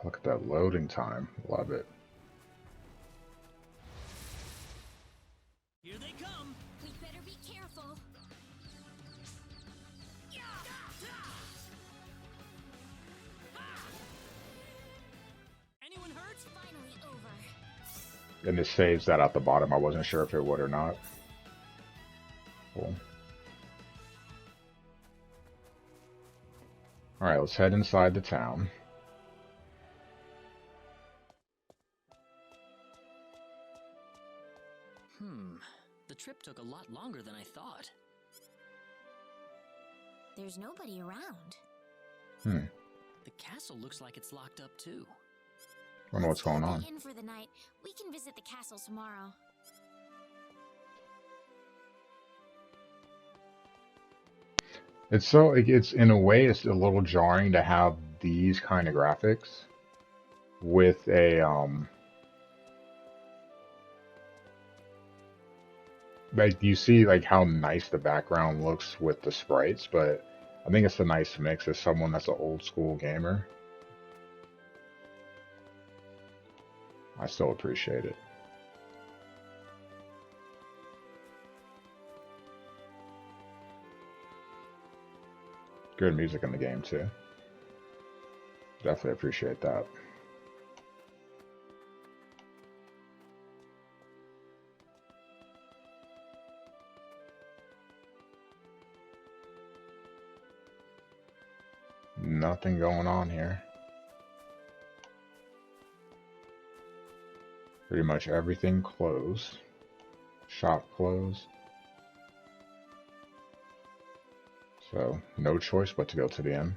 Look at that loading time. Love it. Here they come. We better be careful. Anyone hurt? It's finally over. And it saves that at the bottom. I wasn't sure if it would or not. Cool. Alright, let's head inside the town. The trip took a lot longer than I thought. There's nobody around. The castle looks like it's locked up too. I don't know what's going on. Let's in for the night. We can visit the castle tomorrow. It's so, it's in a way, it's a little jarring to have these kind of graphics with a, like you see like how nice the background looks with the sprites, but I think it's a nice mix as someone that's an old school gamer. I still appreciate it. Good music in the game too. Definitely appreciate that. Nothing going on here. Pretty much everything closed. Shop closed. So, no choice but to go to the inn.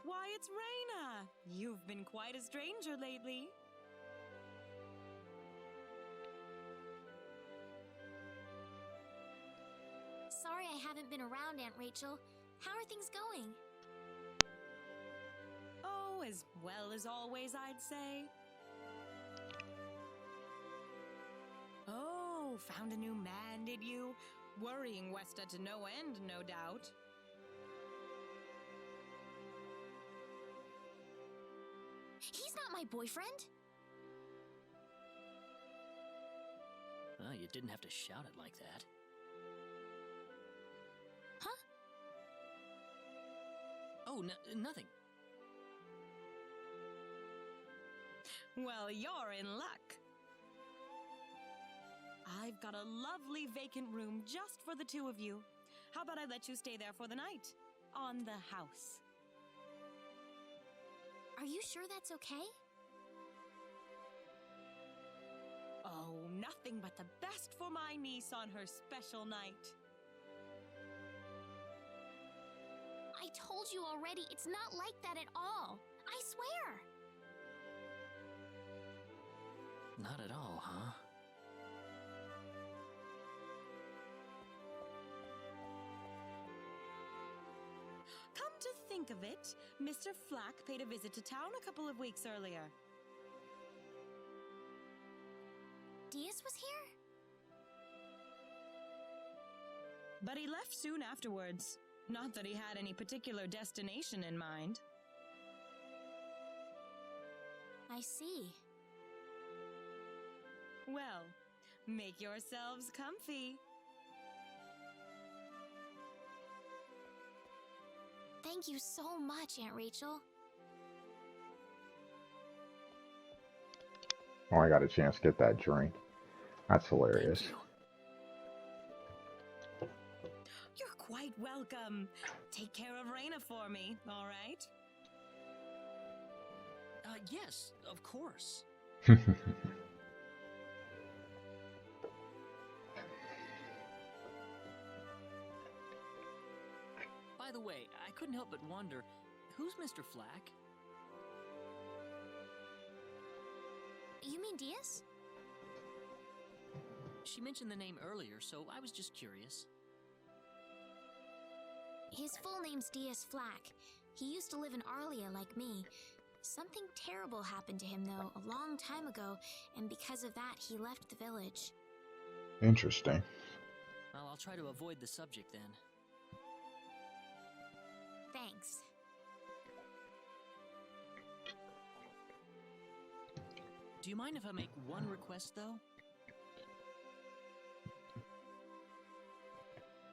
Why, it's Rena! You've been quite a stranger lately. Sorry I haven't been around, Aunt Rachel. How are things going? Oh, as well as always, I'd say. Oh, found a new man, did you? Worrying Westa to no end, no doubt. He's not my boyfriend. Oh, you didn't have to shout it like that. Huh? Oh, nothing. Well, you're in luck. I've got a lovely vacant room just for the two of you. How about I let you stay there for the night? On the house. Are you sure that's okay? Oh, nothing but the best for my niece on her special night. I told you already, it's not like that at all. I swear. Not at all, huh? Come to think of it, Mr. Flack paid a visit to town a couple of weeks earlier. Diaz was here? But he left soon afterwards. Not that he had any particular destination in mind. I see. Well, make yourselves comfy. Thank you so much, Aunt Rachel. Oh, I got a chance to get that drink. That's hilarious. Thank you. You're quite welcome. Take care of Rena for me, all right? Yes, of course. By the way, I couldn't help but wonder, who's Mr. Flack? You mean Diaz? She mentioned the name earlier, so I was just curious. His full name's Diaz Flack. He used to live in Arlia like me. Something terrible happened to him, though, a long time ago, and because of that, he left the village. Interesting. Well, I'll try to avoid the subject then. Thanks. Do you mind if I make one request, though?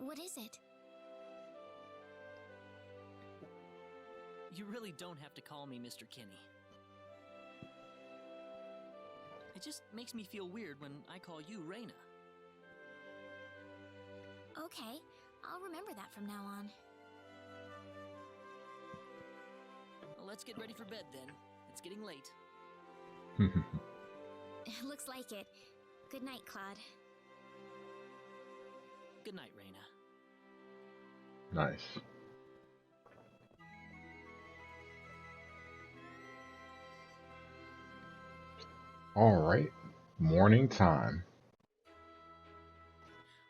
What is it? You really don't have to call me Mr. Kinney. It just makes me feel weird when I call you Rena. Okay, I'll remember that from now on. Well, let's get ready for bed then. It's getting late. Looks like it. Good night, Claude. Good night, Rena. Nice. All right, morning time.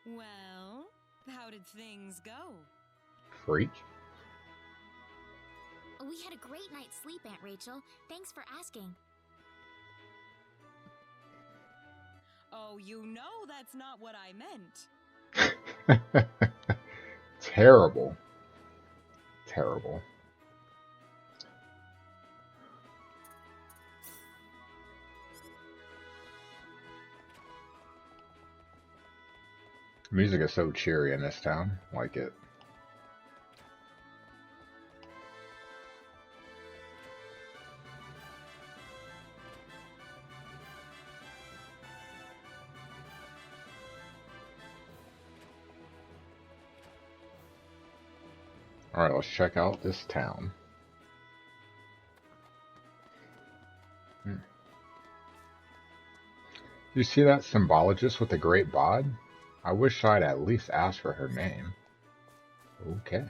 Well, how did things go? Freak. We had a great night's sleep, Aunt Rachel. Thanks for asking. Oh, you know that's not what I meant. Terrible. Terrible. Music is so cheery in this town. Like it. Alright, let's check out this town. You see that symbologist with the great bod? I wish I'd at least asked for her name. Okay.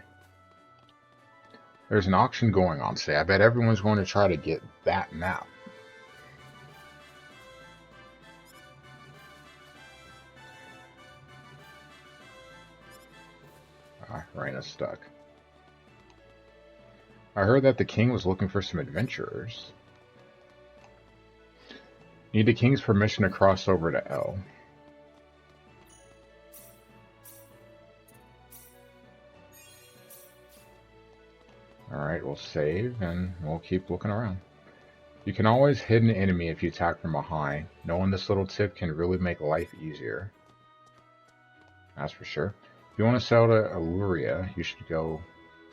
There's an auction going on today. I bet everyone's going to try to get that map. Reina's stuck. I heard that the king was looking for some adventurers. Need the king's permission to cross over to L. Alright, we'll save and we'll keep looking around. You can always hit an enemy if you attack from behind. Knowing this little tip can really make life easier. That's for sure. If you want to sell to Illyria, you should go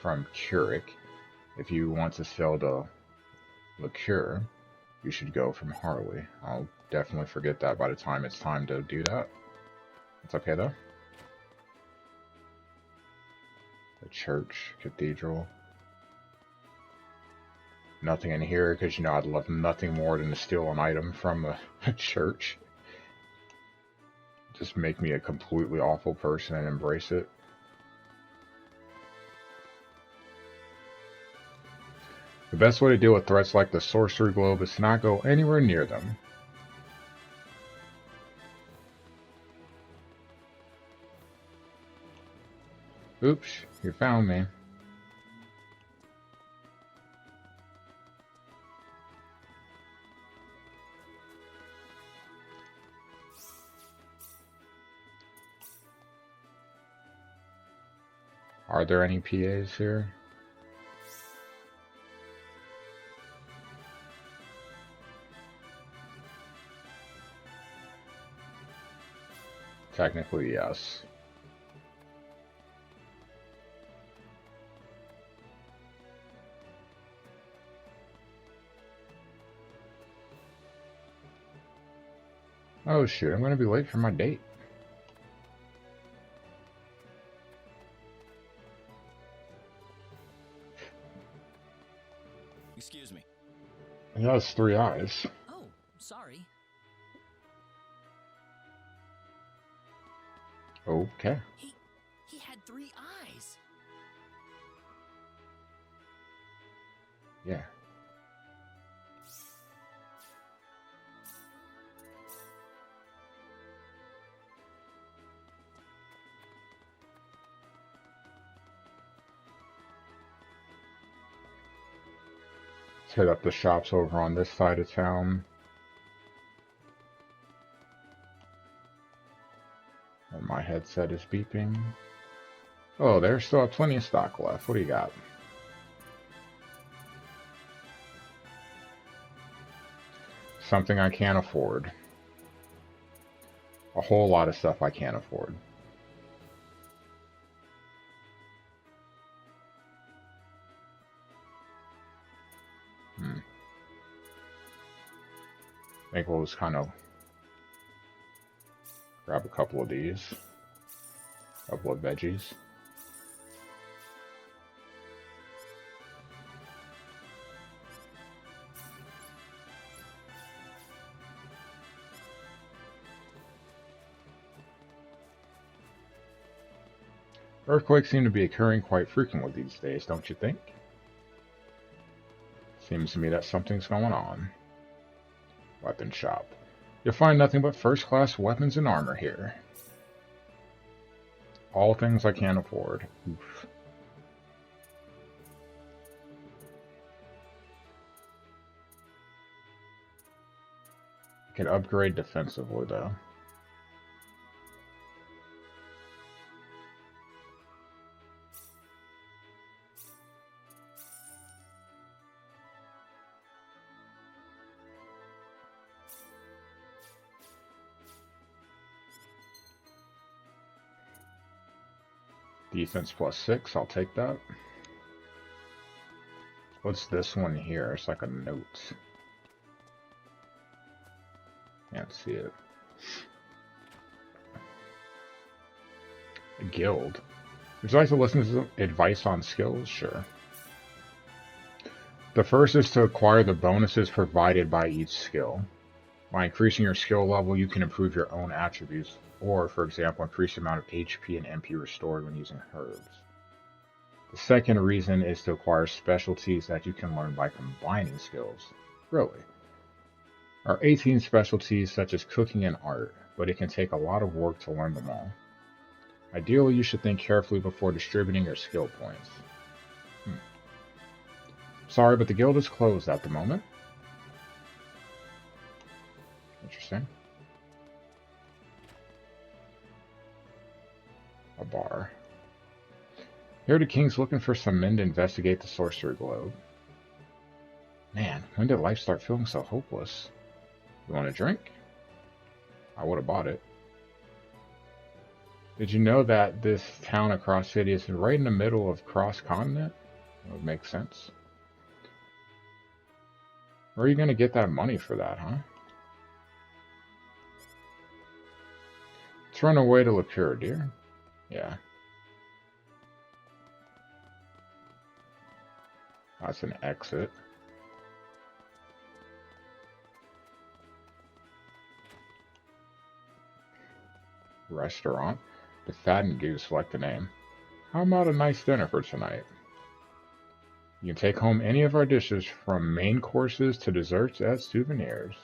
from Keurig. If you want to sell to Liqueur, you should go from Harley. I'll definitely forget that by the time it's time to do that. It's okay though. The church, cathedral. Nothing in here because you know I'd love nothing more than to steal an item from a church. Just make me a completely awful person and embrace it. The best way to deal with threats like the sorcery globe is to not go anywhere near them. Oops, you found me. Are there any PAs here? Technically, yes. Oh shoot, I'm going to be late for my date. Excuse me. He has 3 eyes. Oh, sorry. Okay. He had 3 eyes. Yeah. Let's hit up the shops over on this side of town. And my headset is beeping. Oh, there's still plenty of stock left. What do you got? something I can't afford. A whole lot of stuff I can't afford. I think we'll just kind of grab a couple of these. A couple of veggies. Earthquakes seem to be occurring quite frequently these days, don't you think? Seems to me that something's going on. Weapon shop. You'll find nothing but first-class weapons and armor here. All things I can't afford. Oof. I can upgrade defensively, though. Defense +6, I'll take that. What's this one here? It's like a note. Can't see it. A guild. Would you like to listen to advice on skills? Sure. The first is to acquire the bonuses provided by each skill. By increasing your skill level, you can improve your own attributes, or, for example, increase the amount of HP and MP restored when using herbs. The second reason is to acquire specialties that you can learn by combining skills. Really? There are 18 specialties such as cooking and art, but it can take a lot of work to learn them all. Ideally, you should think carefully before distributing your skill points. Sorry, but the guild is closed at the moment. Interesting. A bar. Here the king's looking for some men to investigate the sorcery globe. Man, when did life start feeling so hopeless? You want a drink? I would have bought it. Did you know that this town across city is right in the middle of Krosse Continent? That would make sense. Where are you going to get that money for that, huh? Let's run away to Lapura, dear. Yeah. That's an exit. Restaurant. The Fattened Goose, select a name. How about a nice dinner for tonight? You can take home any of our dishes from main courses to desserts as souvenirs.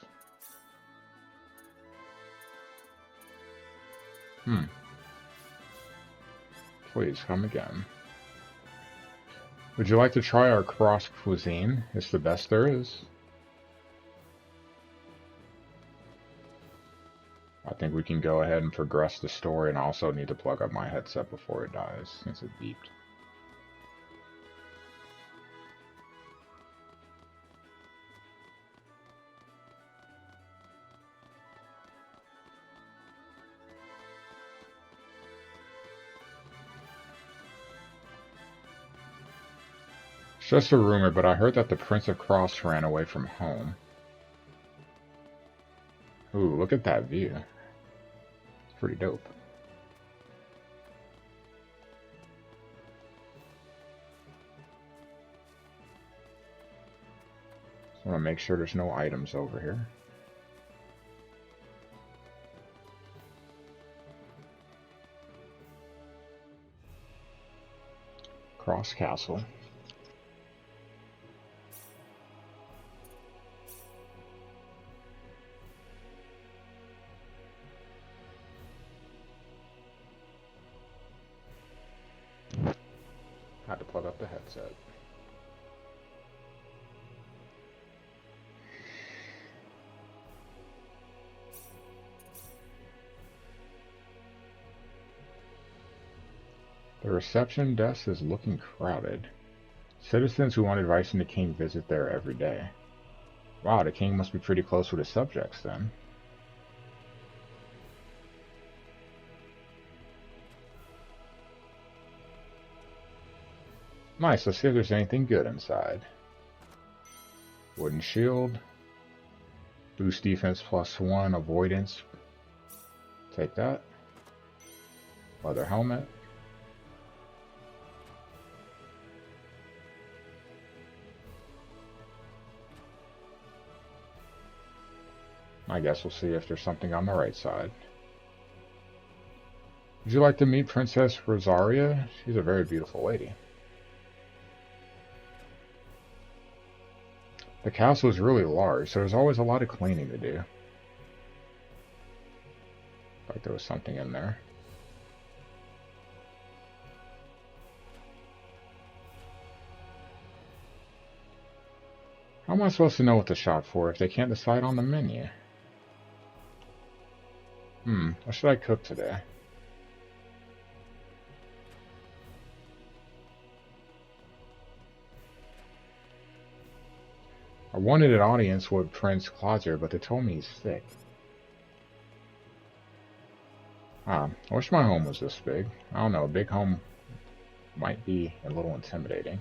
Please come again. Would you like to try our cross cuisine? It's the best there is. I think we can go ahead and progress the story, and I also need to plug up my headset before it dies, since it beeped. It's just a rumor, but I heard that the Prince of Krosse ran away from home. Ooh, look at that view. It's pretty dope. Just want to make sure there's no items over here. Krosse Castle. Had to plug up the headset. The reception desk is looking crowded. Citizens who want advice from the king visit there every day. Wow, the king must be pretty close with his subjects then. Nice, let's see if there's anything good inside. Wooden shield. Boost defense +1, avoidance. Take that. Leather helmet. I guess we'll see if there's something on the right side. Would you like to meet Princess Rosaria? She's a very beautiful lady. The castle is really large, so there's always a lot of cleaning to do. Like there was something in there. How am I supposed to know what to shop for if they can't decide on the menu? What should I cook today? I wanted an audience with Prince Claude, but they told me he's sick. I wish my home was this big. I don't know, a big home might be a little intimidating.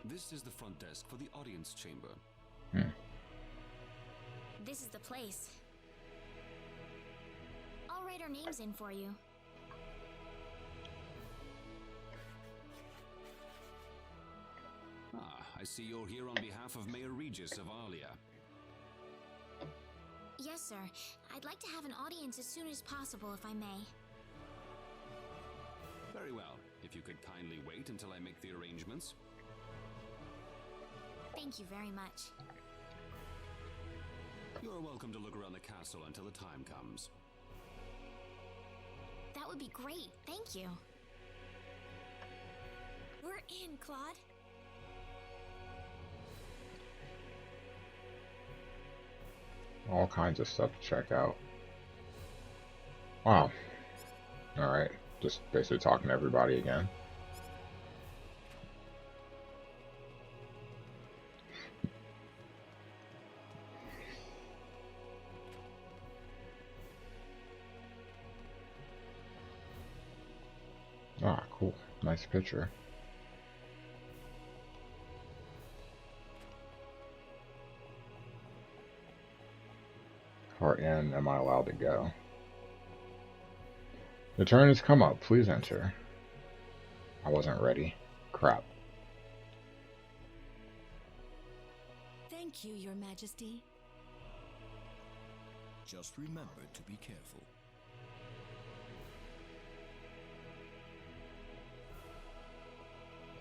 This is the front desk for the audience chamber. This is the place. I'll write our names in for you. I see you're here on behalf of Mayor Regis of Arlia. Yes, sir. I'd like to have an audience as soon as possible, if I may. Very well. If you could kindly wait until I make the arrangements. Thank you very much. You're welcome to look around the castle until the time comes. That would be great. Thank you. We're in, Claude. All kinds of stuff to check out. Wow. Alright, just basically talking to everybody again. Ah, cool. Nice picture. Part in, am I allowed to go? The turn has come up. Please enter. I wasn't ready. Crap. Thank you, Your Majesty. Just remember to be careful.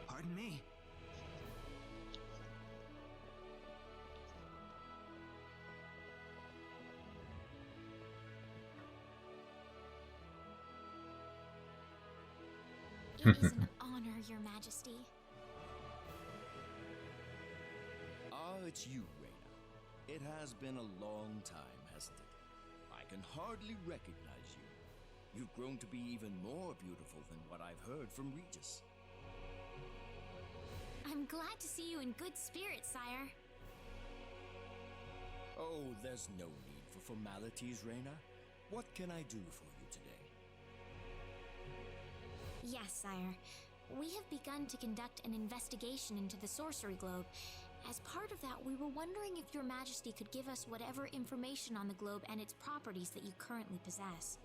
Pardon me. It is an honor, Your Majesty. It's you, Rena. It has been a long time, hasn't it? I can hardly recognize you. You've grown to be even more beautiful than what I've heard from Regis. I'm glad to see you in good spirits, sire. Oh, there's no need for formalities, Rena. What can I do for you today? Yes, sire. We have begun to conduct an investigation into the sorcery globe. As part of that, we were wondering if Your Majesty could give us whatever information on the globe and its properties that you currently possess.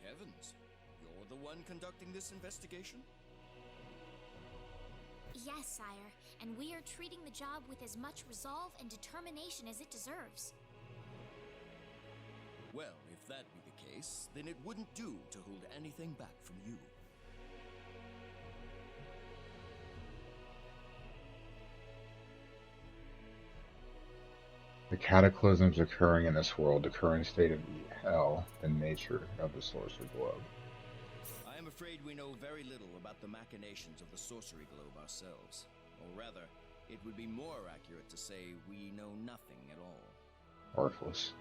Heavens, you're the one conducting this investigation? Yes, sire, and we are treating the job with as much resolve and determination as it deserves. Well, if that be the case, then it wouldn't do to hold anything back from you. The cataclysms occurring in this world, the current state of hell, the nature of the sorcery globe. I am afraid we know very little about the machinations of the sorcery globe ourselves. Or rather, it would be more accurate to say we know nothing at all. Worthless.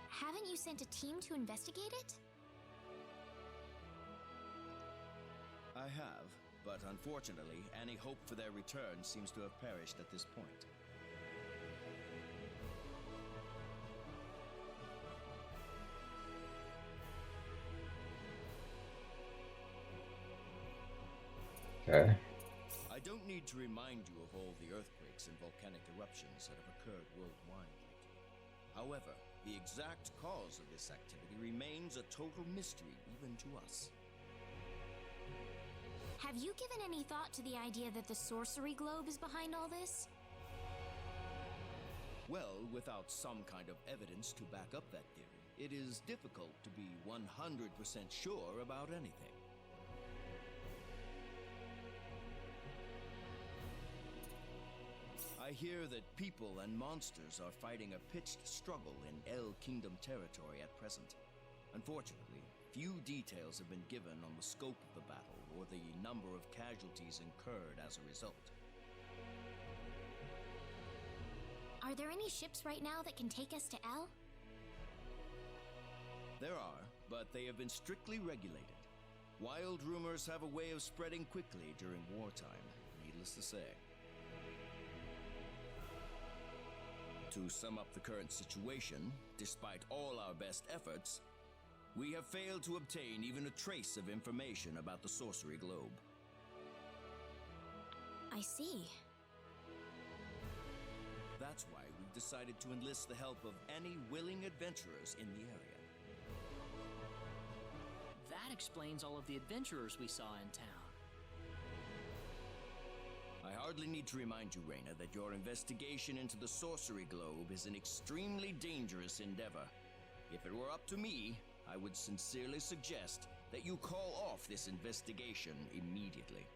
Haven't you sent a team to investigate it? I have, but unfortunately, any hope for their return seems to have perished at this point. Okay. I don't need to remind you of all the earthquakes and volcanic eruptions that have occurred worldwide lately. However, the exact cause of this activity remains a total mystery even to us. Have you given any thought to the idea that the sorcery globe is behind all this? Well, without some kind of evidence to back up that theory, it is difficult to be 100% sure about anything. I hear that people and monsters are fighting a pitched struggle in El Kingdom territory at present. Unfortunately, few details have been given on the scope of the battle or the number of casualties incurred as a result. Are there any ships right now that can take us to El? There are, but they have been strictly regulated. Wild rumors have a way of spreading quickly during wartime, needless to say. To sum up the current situation, despite all our best efforts, we have failed to obtain even a trace of information about the sorcery globe. I see. That's why we've decided to enlist the help of any willing adventurers in the area. That explains all of the adventurers we saw in town. I hardly need to remind you, Rena, that your investigation into the sorcery globe is an extremely dangerous endeavor. If it were up to me, I would sincerely suggest that you call off this investigation immediately.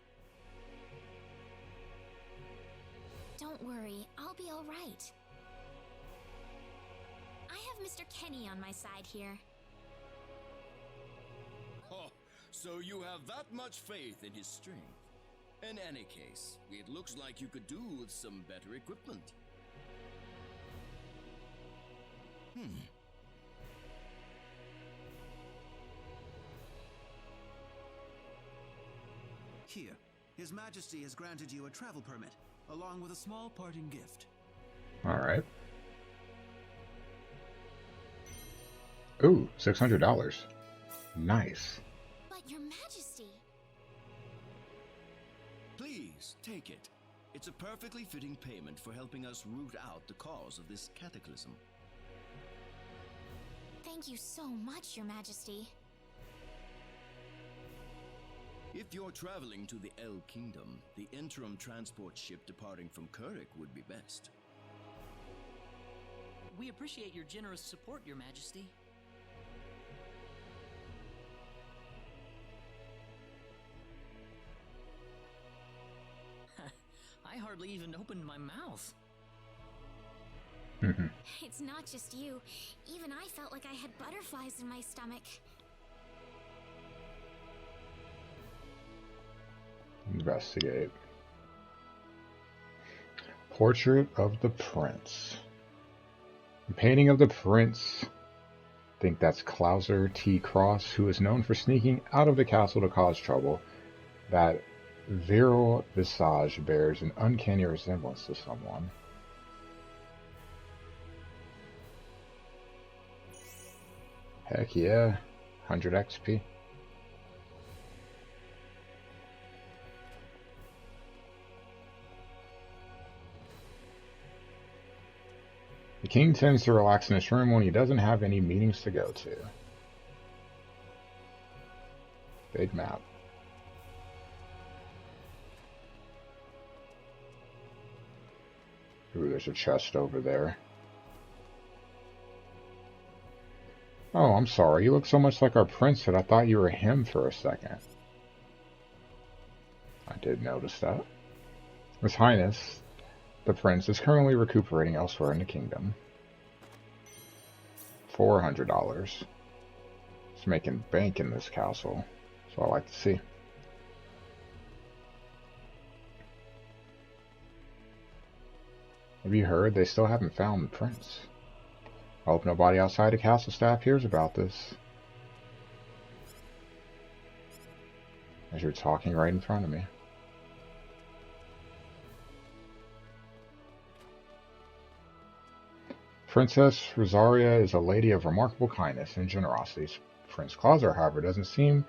Don't worry, I'll be all right. I have Mr. Kenny on my side here. Oh, so you have that much faith in his strength. In any case, it looks like you could do with some better equipment. Here, His Majesty has granted you a travel permit, along with a small parting gift. Alright. Ooh, $600. Nice. But Your Majesty... Please, take it. It's a perfectly fitting payment for helping us root out the cause of this cataclysm. Thank you so much, Your Majesty. If you're traveling to the El Kingdom, the interim transport ship departing from Kuruk would be best. We appreciate your generous support, Your Majesty. I hardly even opened my mouth. It's not just you. Even I felt like I had butterflies in my stomach. Investigate. Portrait of the Prince. The painting of the Prince. I think that's Clauser T. Krosse, who is known for sneaking out of the castle to cause trouble. That virile visage bears an uncanny resemblance to someone. Heck yeah, 100 XP. The king tends to relax in his room when he doesn't have any meetings to go to. Big map. Ooh, there's a chest over there. Oh, I'm sorry. You look so much like our prince that I thought you were him for a second. I did notice that. His Highness, the prince, is currently recuperating elsewhere in the kingdom. $400. He's making bank in this castle. That's what I like to see. Have you heard? They still haven't found the prince. I hope nobody outside the castle staff hears about this. As you're talking right in front of me. Princess Rosaria is a lady of remarkable kindness and generosity. Prince Clauser, however, doesn't seem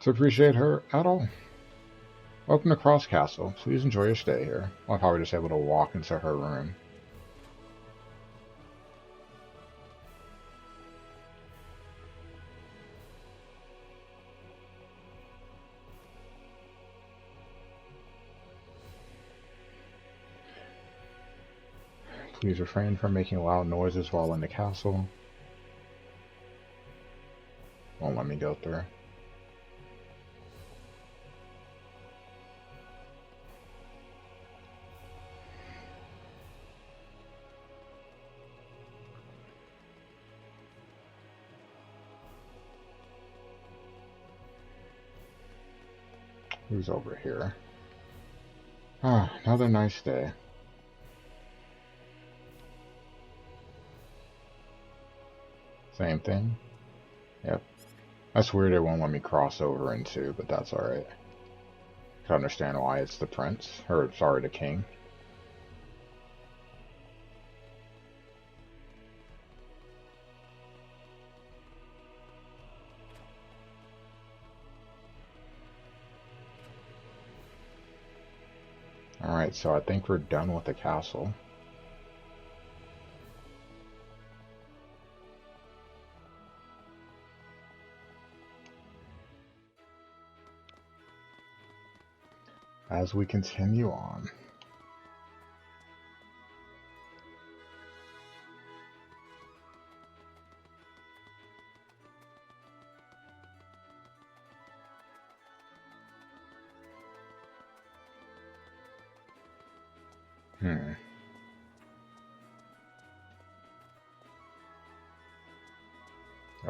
to appreciate her at all. Welcome to Krosse Castle. Please enjoy your stay here. I'm probably just able to walk into her room. Please refrain from making loud noises while in the castle. Won't let me go through. Who's over here? Ah, another nice day. Same thing? Yep. That's weird it won't let me cross over into, but that's alright. I can understand why it's the prince. Or, sorry, the king. Alright, so I think we're done with the castle. As we continue on.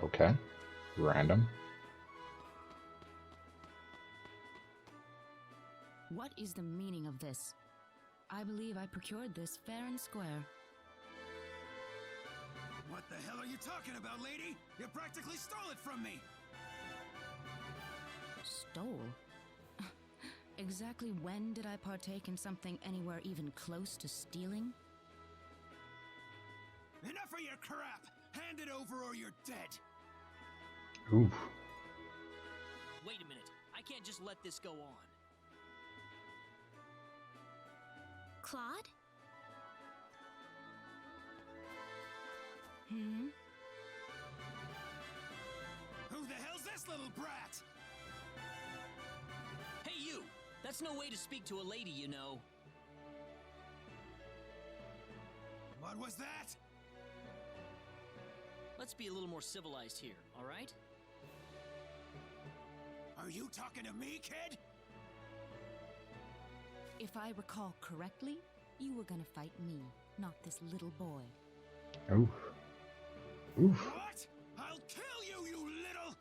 Okay. Random. What is the meaning of this? I believe I procured this fair and square. What the hell are you talking about, lady? You practically stole it from me! Stole? Exactly when did I partake in something anywhere even close to stealing? Enough of your crap! Hand it over or you're dead! Oof. Wait a minute. I can't just let this go on. Claude? Hmm? Who the hell's this little brat? Hey, you! That's no way to speak to a lady, you know. What was that? Let's be a little more civilized here, alright? Are you talking to me, kid? If I recall correctly, you were gonna fight me, not this little boy. Oof. Oof. What? I'll kill you, you little...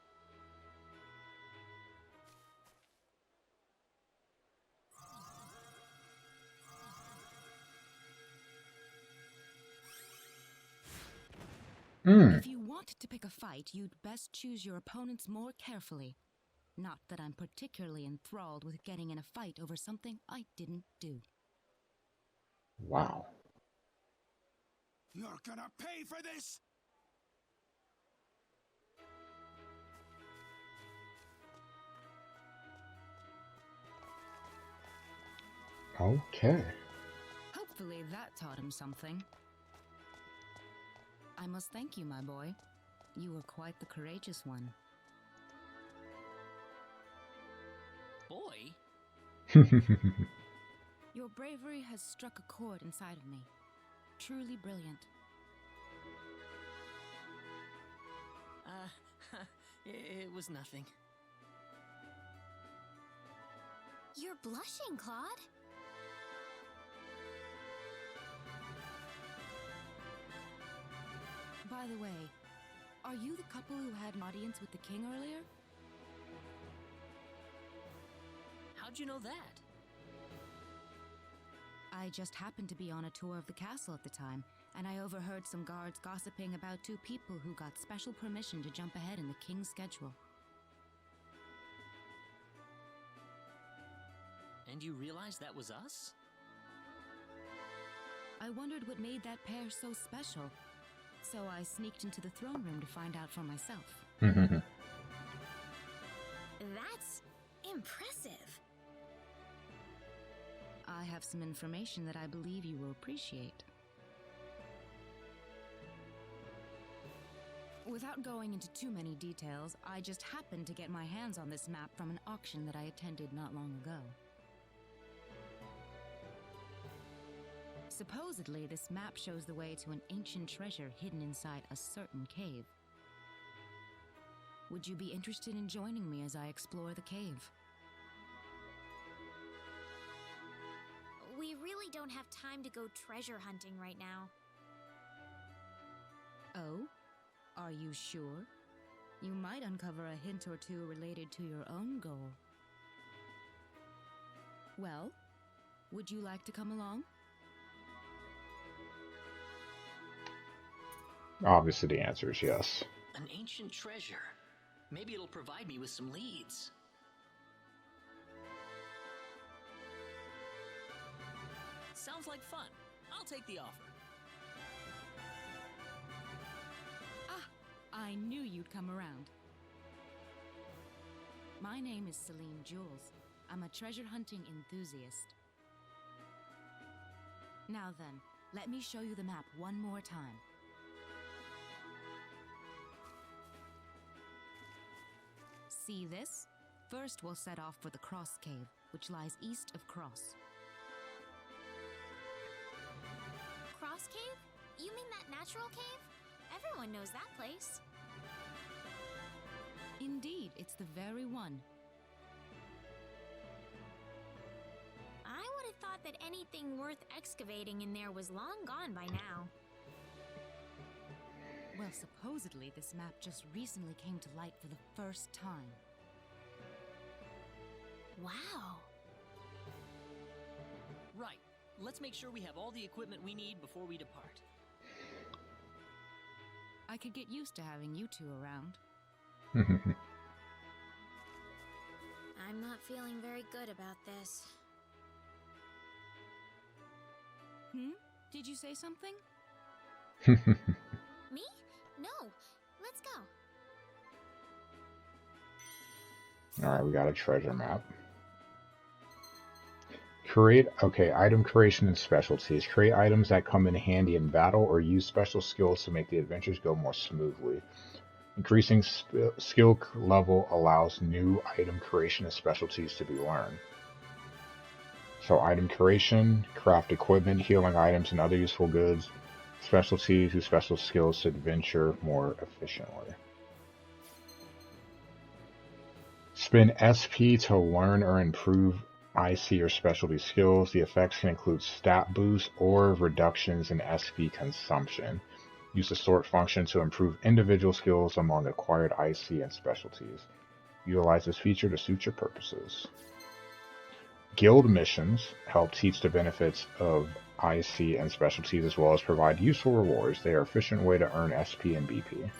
If you want to pick a fight, you'd best choose your opponents more carefully. Not that I'm particularly enthralled with getting in a fight over something I didn't do. Wow. You're gonna pay for this! Okay. Hopefully that taught him something. I must thank you, my boy. You were quite the courageous one. Boy? Your bravery has struck a chord inside of me. Truly brilliant. It was nothing. You're blushing, Claude. By the way, are you the couple who had an audience with the king earlier? How'd you know that? I just happened to be on a tour of the castle at the time, and I overheard some guards gossiping about two people who got special permission to jump ahead in the king's schedule. And you realized that was us? I wondered what made that pair so special, so I sneaked into the throne room to find out for myself. That's impressive. I have some information that I believe you will appreciate. Without going into too many details, I just happened to get my hands on this map from an auction that I attended not long ago. Supposedly, this map shows the way to an ancient treasure hidden inside a certain cave. Would you be interested in joining me as I explore the cave? We really don't have time to go treasure hunting right now. Oh? Are you sure? You might uncover a hint or two related to your own goal. Well, would you like to come along? Obviously, the answer is yes. An ancient treasure. Maybe it'll provide me with some leads. Sounds like fun. I'll take the offer. I knew you'd come around. My name is Celine Jules. I'm a treasure hunting enthusiast. Now then, let me show you the map one more time. See this? First, we'll set off for the Krosse Cave, which lies east of Krosse. Krosse Cave? You mean that natural cave? Everyone knows that place. Indeed, it's the very one. I would have thought that anything worth excavating in there was long gone by now. Well, supposedly this map just recently came to light for the first time. Wow. Right. Let's make sure we have all the equipment we need before we depart. I could get used to having you two around. I'm not feeling very good about this. Did you say something? Me? No. Let's go. Alright, we got a treasure map. Item creation and specialties. Create items that come in handy in battle or use special skills to make the adventures go more smoothly. Increasing skill level allows new item creation and specialties to be learned. So item creation, craft equipment, healing items, and other useful goods. Specialties, use special skills to adventure more efficiently. Spend SP to learn or improve IC or specialty skills. The effects can include stat boosts or reductions in SP consumption. Use the sort function to improve individual skills among acquired IC and specialties. Utilize this feature to suit your purposes. Guild missions help teach the benefits of IC and specialties as well as provide useful rewards. They are an efficient way to earn SP and BP.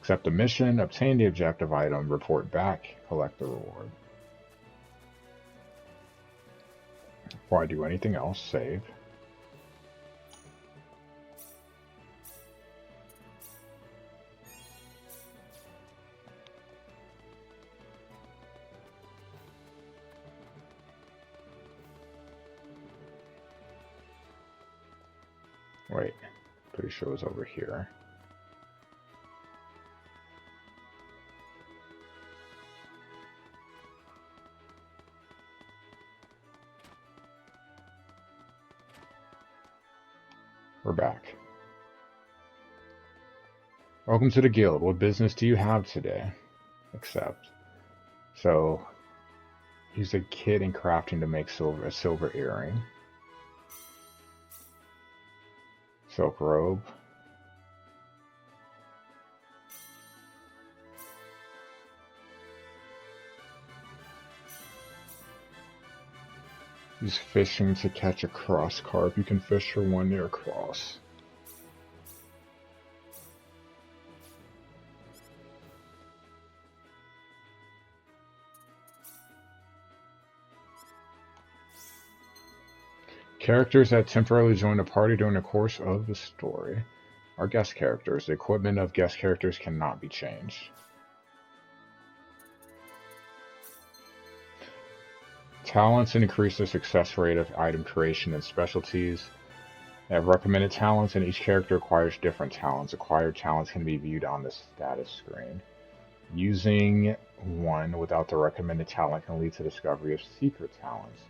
Accept the mission, obtain the objective item, report back, collect the reward. Before I do anything else, save. Wait, pretty sure it was over here. We're back. Welcome to the guild. What business do you have today? Accept. So, use a kit in crafting to make a silver earring. Silk robe. Use fishing to catch a cross carp. You can fish for one near Krosse. Characters that temporarily join the party during the course of the story are guest characters. The equipment of guest characters cannot be changed. Talents increase the success rate of item creation and specialties. Have recommended talents, and each character acquires different talents. Acquired talents can be viewed on the status screen. Using one without the recommended talent can lead to discovery of secret talents.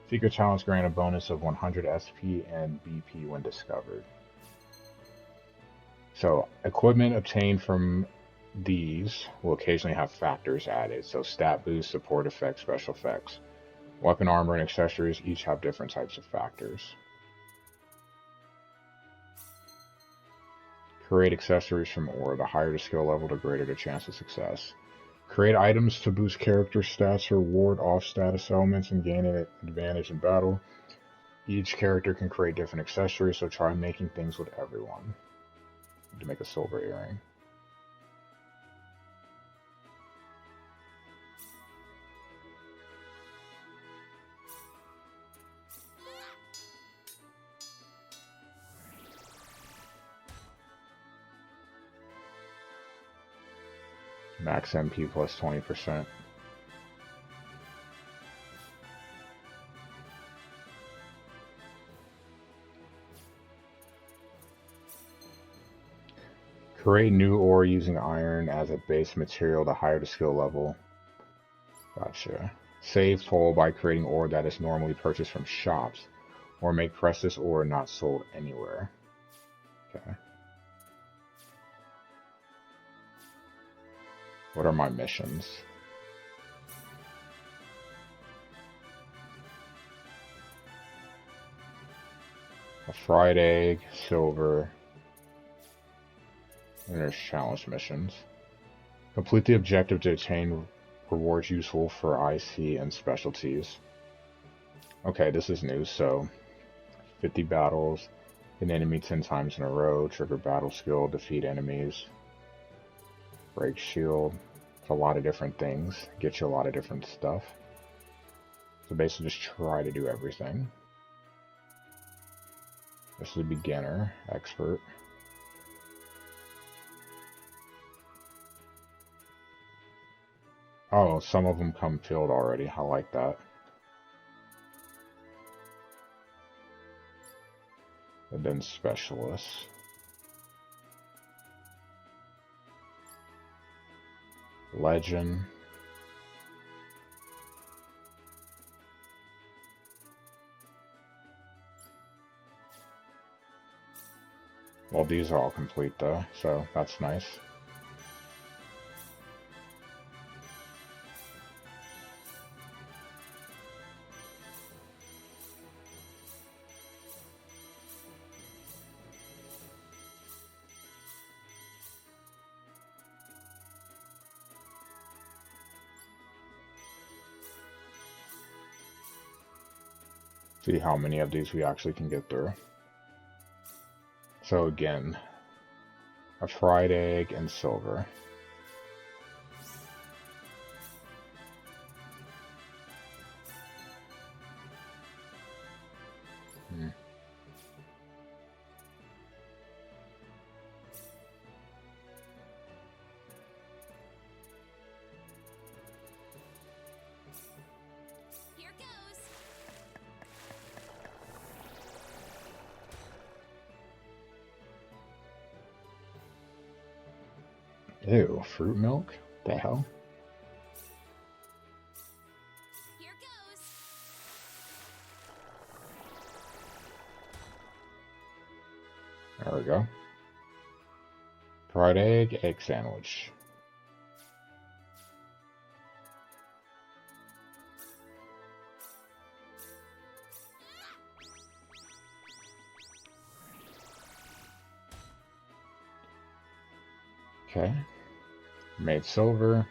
Secret talents grant a bonus of 100 SP and BP when discovered. So, equipment obtained from these will occasionally have factors added. So, stat boost, support effects, special effects. Weapon, armor, and accessories each have different types of factors. Create accessories from ore. The higher the skill level, the greater the chance of success. Create items to boost character stats or ward off status elements and gain an advantage in battle. Each character can create different accessories, so try making things with everyone. To make a silver earring. Max MP plus 20%. Create new ore using iron as a base material. The higher the skill level. Gotcha. Save toll by creating ore that is normally purchased from shops, or make precious ore not sold anywhere. Okay. What are my missions? A fried egg, silver, and there's challenge missions. Complete the objective to obtain rewards useful for IC and specialties. Okay, this is new, so 50 battles, hit an enemy 10 times in a row, trigger battle skill, defeat enemies, break shield. It's a lot of different things, get you a lot of different stuff. So basically just try to do everything. This is a beginner, expert. Oh, some of them come filled already. I like that. And then specialists. Legend. Well, these are all complete though, so that's nice. See how many of these we actually can get through. So again, a fried egg and silver. Here goes. Ew, fruit milk? The hell? Here goes. There we go. Fried egg, egg sandwich. Okay. Made silver.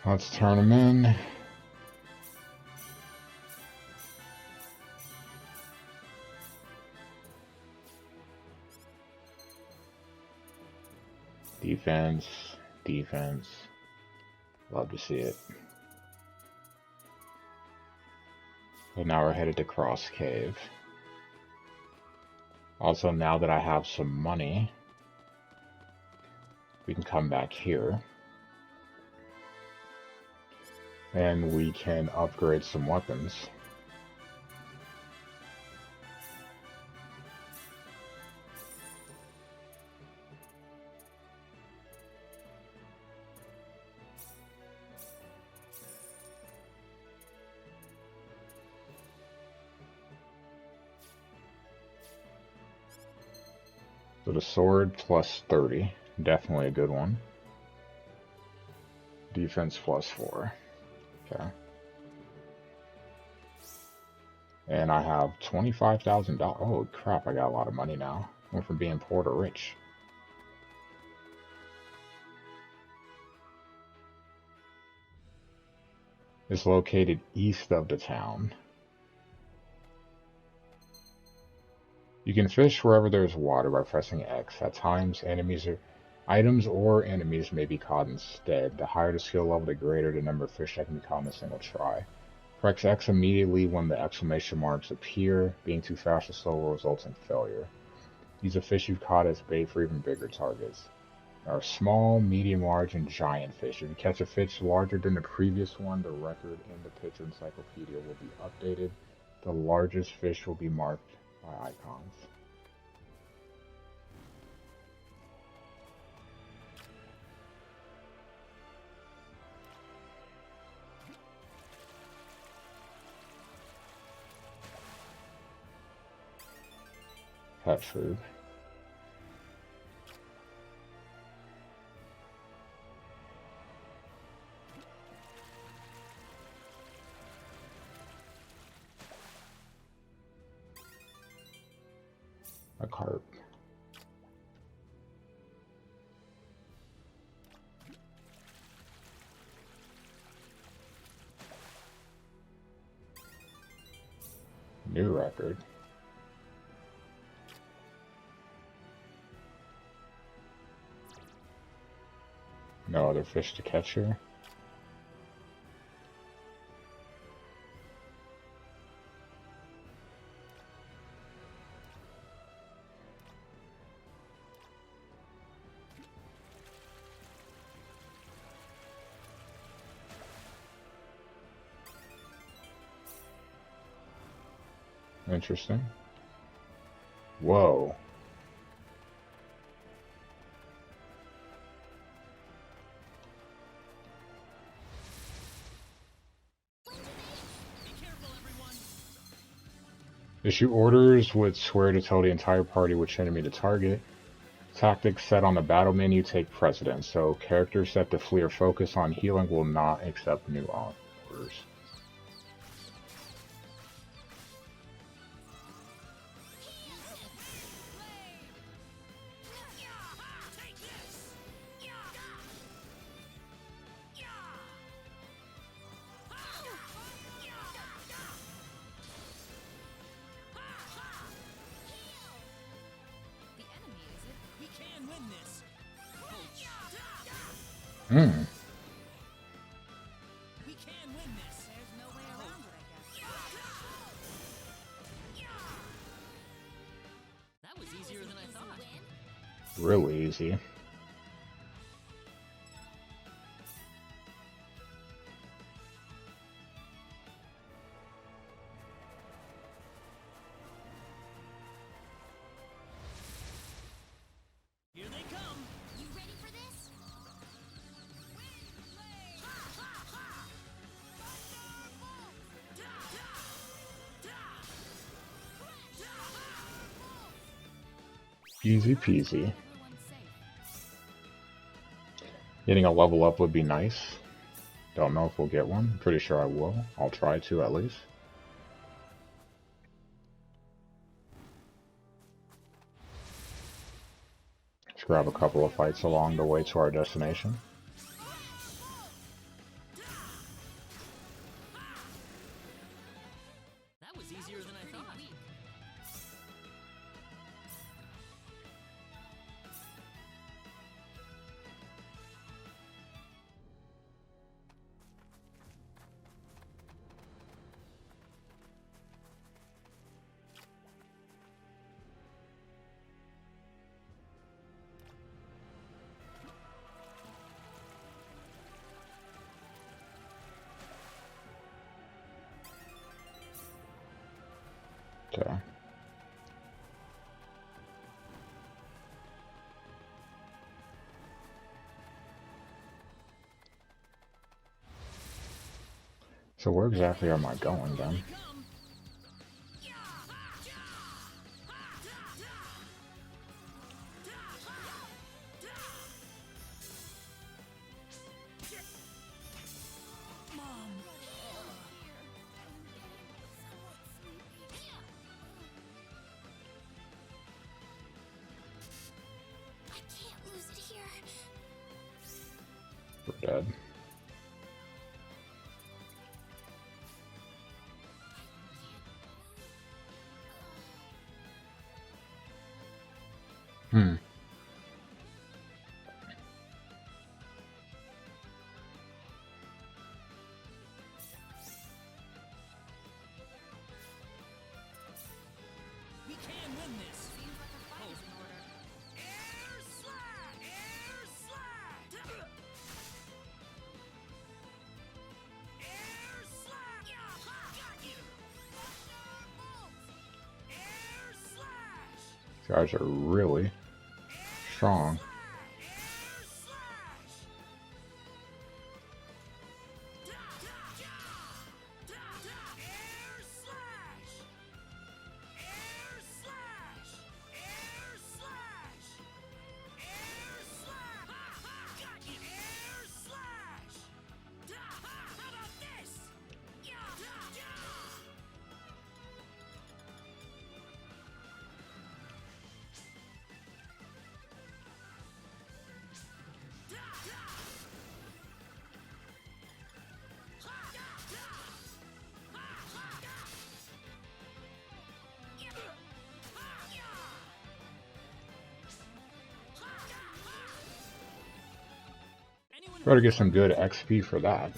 Let's turn them in. Defense, defense. Love to see it. But now we're headed to Krosse Cave. Also, now that I have some money, we can come back here. And we can upgrade some weapons. So the sword plus 30, definitely a good one. Defense plus 4. Okay. And I have $25,000. Oh crap, I got a lot of money now. Went from being poor to rich. It's located east of the town. You can fish wherever there's water by pressing X. At times, items or enemies may be caught instead. The higher the skill level, the greater the number of fish that can be caught in a single try. Press X immediately when the exclamation marks appear. Being too fast or slow will result in failure. Use a fish you've caught as bait for even bigger targets. There are small, medium, large, and giant fish. If you catch a fish larger than the previous one, the record in the picture encyclopedia will be updated. The largest fish will be marked by icons. Pet food. A carp. New record. No other fish to catch here. Interesting. Whoa. Issue orders would swear to tell the entire party which enemy to target. Tactics set on the battle menu take precedence, so characters set to flee or focus on healing will not accept new orders. We can win this. There's no way around it, I guess. That was easier than I thought. Really easy. Here they come. You ready for this? Easy peasy. Getting a level up would be nice. Don't know if we'll get one. Pretty sure I will. I'll try to at least. Let's grab a couple of fights along the way to our destination. That was easier than I thought. Okay. So where exactly am I going then? I can't lose it here. We're dead. Hmm. We can win this. Seems like a fight is in order. Air slide! Air slide! Air slide! Yeah, got you! Air slash! These guys are really strong. Air slash! Air slash! Air slash! Air slash! Air slash! Got you! Air slash! How about this? Better get some good XP for that.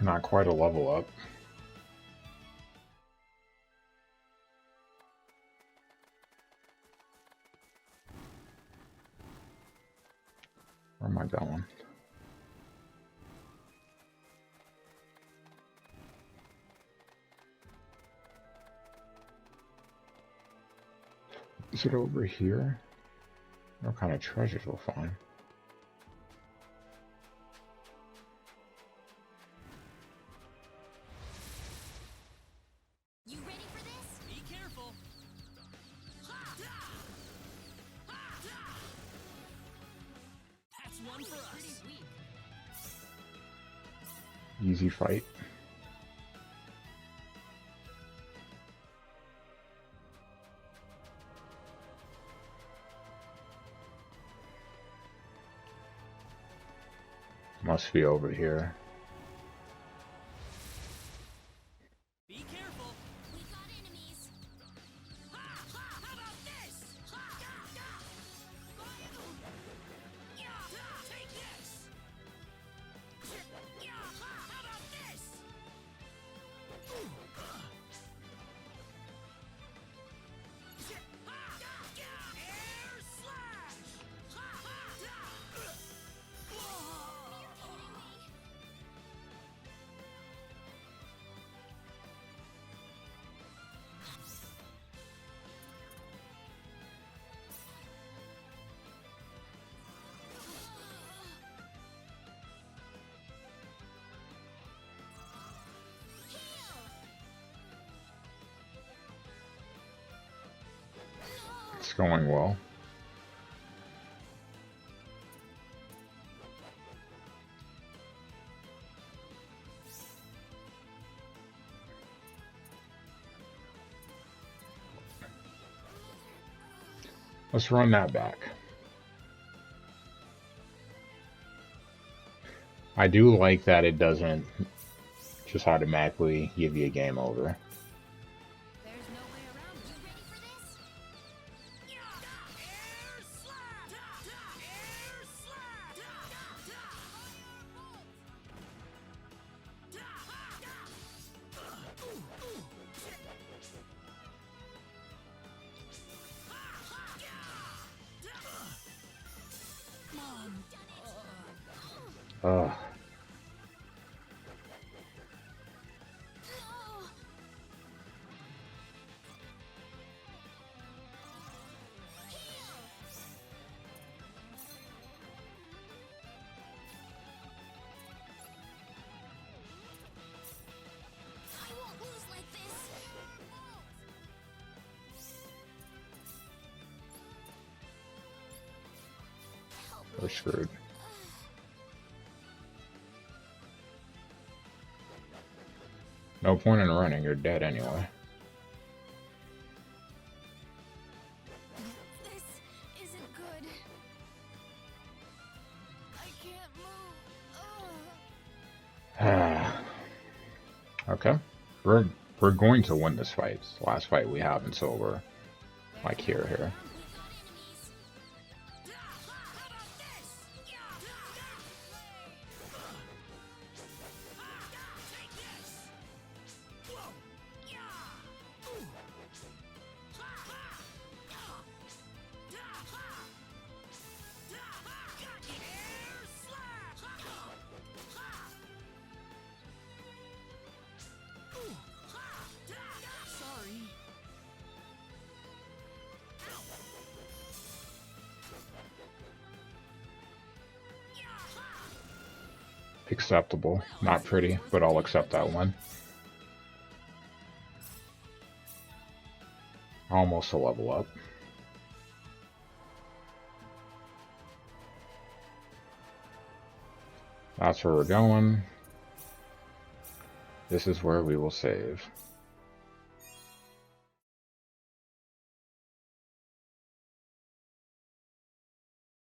Not quite a level up. Where am I going? Is it over here? What kind of treasures we'll find? You ready for this? Be careful. That's one for us. Easy fight. Must be over here. Be careful. We got enemies. How about this? Take this. How about this? Air slash. It's going well. Let's run that back. I do like that it doesn't just automatically give you a game over. There's no way around. You ready for this? Air slash. Air slash. Ugh. We're screwed. No point in running, you're dead anyway. This isn't good. I can't move. Okay. We're going to win this fight. It's the last fight we have until we're like here. Acceptable. Not pretty, but I'll accept that one. Almost a level up. That's where we're going. This is where we will save.